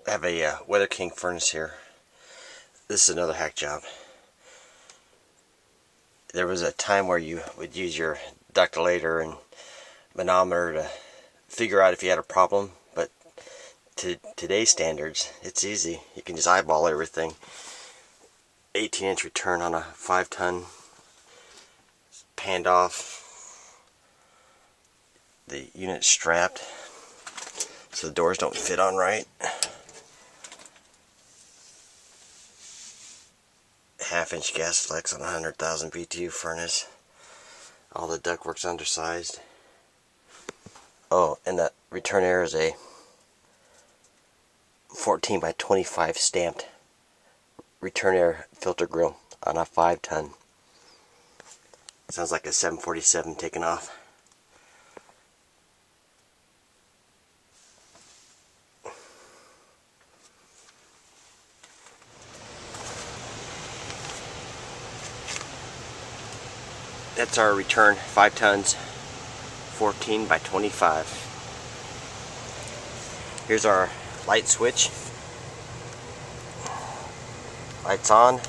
I have a Weather King furnace here. This is another hack job. There was a time where you would use your ductilator and manometer to figure out if you had a problem, but to today's standards, it's easy. You can just eyeball everything. 18-inch return on a 5-ton, panned off. The unit's strapped so the doors don't fit on right. Half-inch gas flex on a 100,000 BTU furnace. All the ductwork's undersized. Oh, and that return air is a 14 by 25 stamped return air filter grill on a 5-ton. Sounds like a 747 taking off. That's our return, 5 tons, 14 by 25. Here's our light switch. Lights on,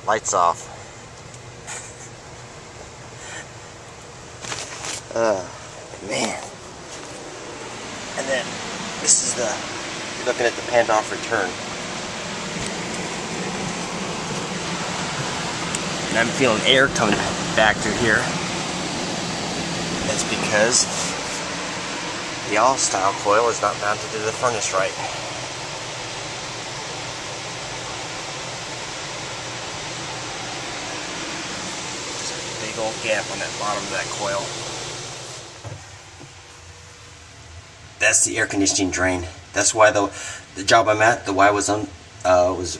lights off. Man. And then this is you're looking at the panned off return. And I'm feeling air coming back through here. That's because the all-style coil is not mounted to the furnace right. There's a big old gap on that bottom of that coil. That's the air conditioning drain. That's why the job I'm at, the wire was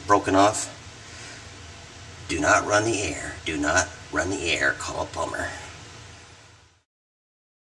broken off. Do not run the air. Do not run the air. Call a plumber.